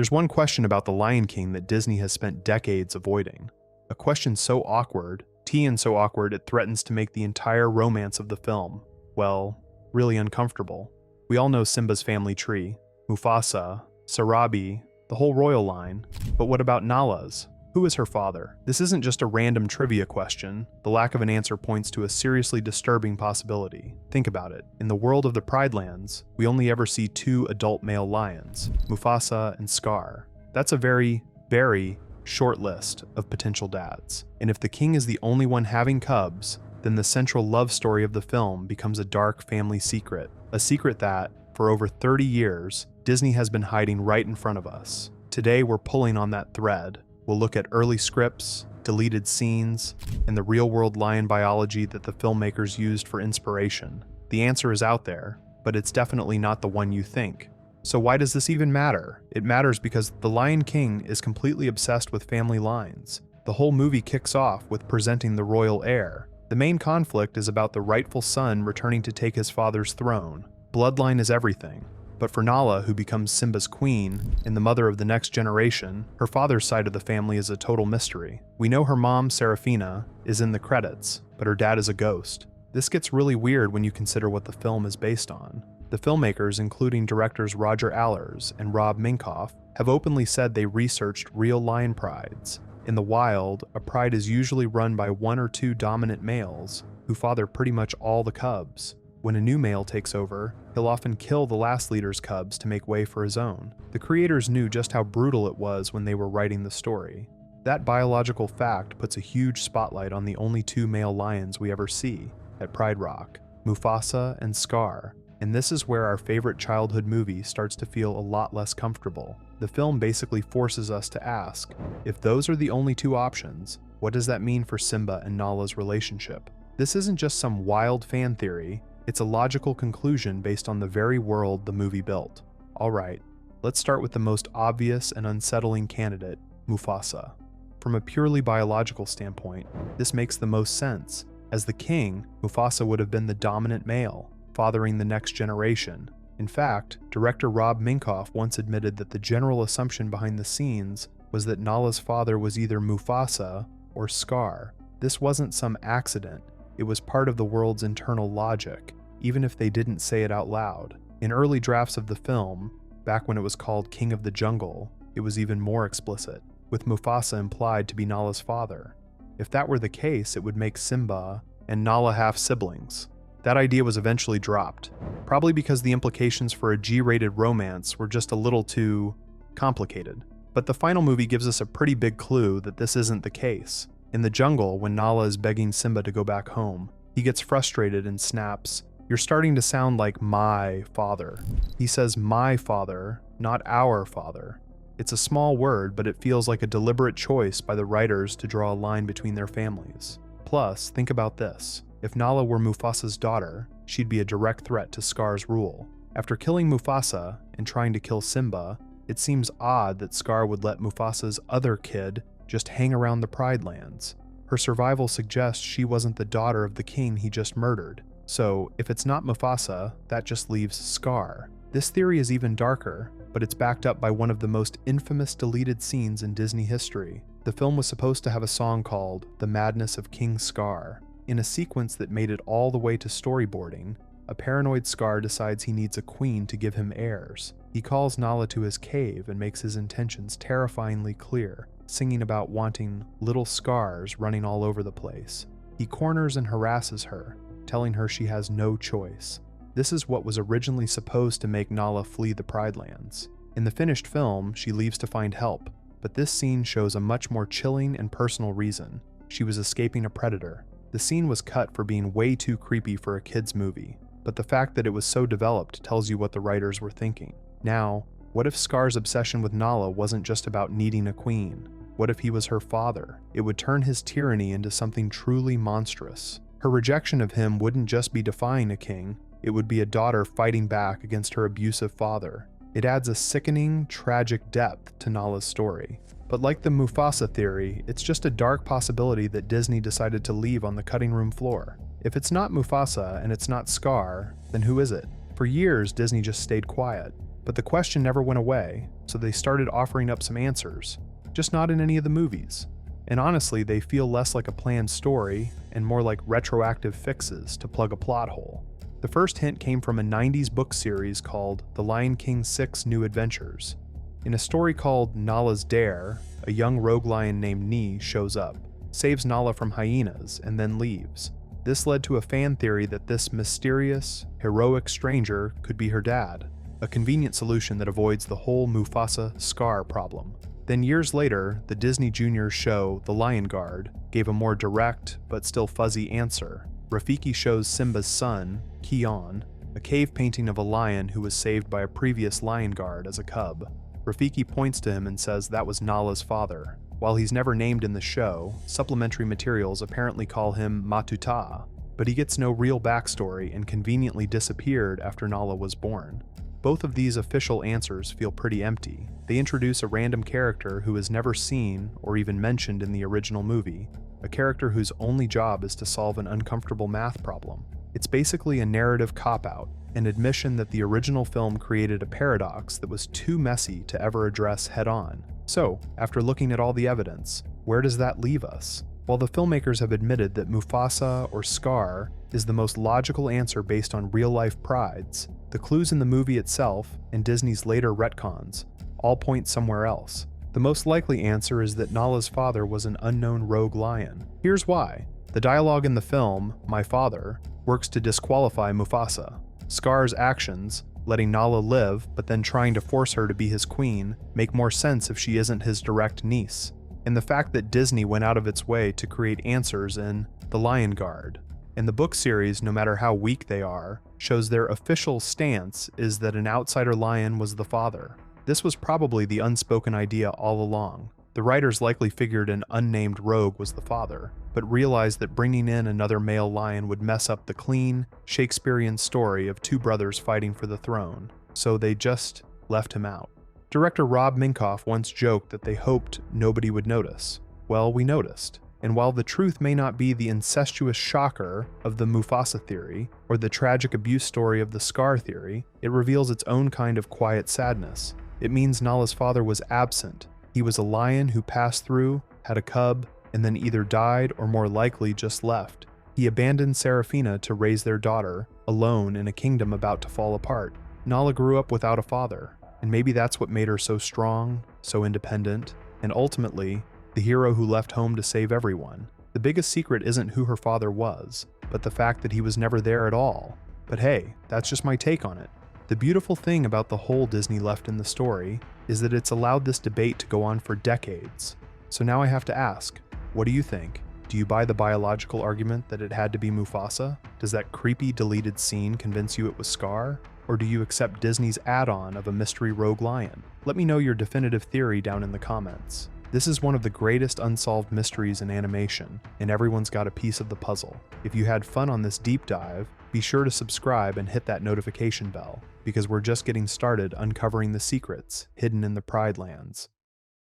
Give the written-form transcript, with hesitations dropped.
There's one question about The Lion King that Disney has spent decades avoiding. A question so awkward, and so awkward it threatens to make the entire romance of the film, well, really uncomfortable. We all know Simba's family tree, Mufasa, Sarabi, the whole royal line, but what about Nala's? Who is her father? This isn't just a random trivia question. The lack of an answer points to a seriously disturbing possibility. Think about it. In the world of the Pridelands, we only ever see two adult male lions, Mufasa and Scar. That's a very, very short list of potential dads. And if the king is the only one having cubs, then the central love story of the film becomes a dark family secret. A secret that, for over 30 years, Disney has been hiding right in front of us. Today we're pulling on that thread. We'll look at early scripts, deleted scenes, and the real-world lion biology that the filmmakers used for inspiration. The answer is out there, but it's definitely not the one you think. So why does this even matter? It matters because The Lion King is completely obsessed with family lines. The whole movie kicks off with presenting the royal heir. The main conflict is about the rightful son returning to take his father's throne. Bloodline is everything. But for Nala, who becomes Simba's queen and the mother of the next generation, her father's side of the family is a total mystery. We know her mom, Serafina, is in the credits, but her dad is a ghost. This gets really weird when you consider what the film is based on. The filmmakers, including directors Roger Allers and Rob Minkoff, have openly said they researched real lion prides. In the wild, a pride is usually run by one or two dominant males who father pretty much all the cubs. When a new male takes over, he'll often kill the last leader's cubs to make way for his own. The creators knew just how brutal it was when they were writing the story. That biological fact puts a huge spotlight on the only two male lions we ever see at Pride Rock, Mufasa and Scar. And this is where our favorite childhood movie starts to feel a lot less comfortable. The film basically forces us to ask, if those are the only two options, what does that mean for Simba and Nala's relationship? This isn't just some wild fan theory. It's a logical conclusion based on the very world the movie built. Alright, let's start with the most obvious and unsettling candidate, Mufasa. From a purely biological standpoint, this makes the most sense. As the king, Mufasa would have been the dominant male, fathering the next generation. In fact, director Rob Minkoff once admitted that the general assumption behind the scenes was that Nala's father was either Mufasa or Scar. This wasn't some accident. It was part of the world's internal logic, even if they didn't say it out loud. In early drafts of the film, back when it was called King of the Jungle, it was even more explicit, with Mufasa implied to be Nala's father. If that were the case, it would make Simba and Nala half-siblings. That idea was eventually dropped, probably because the implications for a G-rated romance were just a little too complicated. But the final movie gives us a pretty big clue that this isn't the case. In the jungle, when Nala is begging Simba to go back home, he gets frustrated and snaps, "You're starting to sound like my father." He says my father, not our father. It's a small word, but it feels like a deliberate choice by the writers to draw a line between their families. Plus, think about this. If Nala were Mufasa's daughter, she'd be a direct threat to Scar's rule. After killing Mufasa and trying to kill Simba, it seems odd that Scar would let Mufasa's other kid just hang around the Pridelands. Her survival suggests she wasn't the daughter of the king he just murdered. So, if it's not Mufasa, that just leaves Scar. This theory is even darker, but it's backed up by one of the most infamous deleted scenes in Disney history. The film was supposed to have a song called "The Madness of King Scar." In a sequence that made it all the way to storyboarding, a paranoid Scar decides he needs a queen to give him heirs. He calls Nala to his cave and makes his intentions terrifyingly clear, singing about wanting little scars running all over the place. He corners and harasses her, telling her she has no choice. This is what was originally supposed to make Nala flee the Pridelands. In the finished film, she leaves to find help, but this scene shows a much more chilling and personal reason. She was escaping a predator. The scene was cut for being way too creepy for a kid's movie, but the fact that it was so developed tells you what the writers were thinking. Now, what if Scar's obsession with Nala wasn't just about needing a queen? What if he was her father? It would turn his tyranny into something truly monstrous. Her rejection of him wouldn't just be defying a king, it would be a daughter fighting back against her abusive father. It adds a sickening, tragic depth to Nala's story. But like the Mufasa theory, it's just a dark possibility that Disney decided to leave on the cutting room floor. If it's not Mufasa and it's not Scar, then who is it? For years, Disney just stayed quiet. But the question never went away, so they started offering up some answers, just not in any of the movies. And honestly, they feel less like a planned story and more like retroactive fixes to plug a plot hole. The first hint came from a 90s book series called The Lion King 6 New Adventures. In a story called Nala's Dare, a young rogue lion named Nee shows up, saves Nala from hyenas, and then leaves. This led to a fan theory that this mysterious, heroic stranger could be her dad, a convenient solution that avoids the whole Mufasa Scar problem. Then years later, the Disney Junior show The Lion Guard gave a more direct but still fuzzy answer. Rafiki shows Simba's son, Kion, a cave painting of a lion who was saved by a previous lion guard as a cub. Rafiki points to him and says that was Nala's father. While he's never named in the show, supplementary materials apparently call him Matuta, but he gets no real backstory and conveniently disappeared after Nala was born. Both of these official answers feel pretty empty. They introduce a random character who is never seen or even mentioned in the original movie, a character whose only job is to solve an uncomfortable math problem. It's basically a narrative cop-out, an admission that the original film created a paradox that was too messy to ever address head-on. So, after looking at all the evidence, where does that leave us? While the filmmakers have admitted that Mufasa or Scar is the most logical answer based on real-life prides, the clues in the movie itself and Disney's later retcons all point somewhere else. The most likely answer is that Nala's father was an unknown rogue lion. Here's why. The dialogue in the film, My Father, works to disqualify Mufasa. Scar's actions, letting Nala live but then trying to force her to be his queen, make more sense if she isn't his direct niece. And the fact that Disney went out of its way to create answers in The Lion Guard. And the book series, no matter how weak they are, shows their official stance is that an outsider lion was the father. This was probably the unspoken idea all along. The writers likely figured an unnamed rogue was the father, but realized that bringing in another male lion would mess up the clean, Shakespearean story of two brothers fighting for the throne, so they just left him out. Director Rob Minkoff once joked that they hoped nobody would notice. Well, we noticed. And while the truth may not be the incestuous shocker of the Mufasa theory, or the tragic abuse story of the Scar theory, it reveals its own kind of quiet sadness. It means Nala's father was absent. He was a lion who passed through, had a cub, and then either died or more likely just left. He abandoned Serafina to raise their daughter, alone in a kingdom about to fall apart. Nala grew up without a father, and maybe that's what made her so strong, so independent, and ultimately, the hero who left home to save everyone. The biggest secret isn't who her father was, but the fact that he was never there at all. But hey, that's just my take on it. The beautiful thing about the hole Disney left in the story is that it's allowed this debate to go on for decades. So now I have to ask, what do you think? Do you buy the biological argument that it had to be Mufasa? Does that creepy deleted scene convince you it was Scar? Or do you accept Disney's add-on of a mystery rogue lion? Let me know your definitive theory down in the comments. This is one of the greatest unsolved mysteries in animation, and everyone's got a piece of the puzzle. If you had fun on this deep dive, be sure to subscribe and hit that notification bell, because we're just getting started uncovering the secrets hidden in the Pridelands.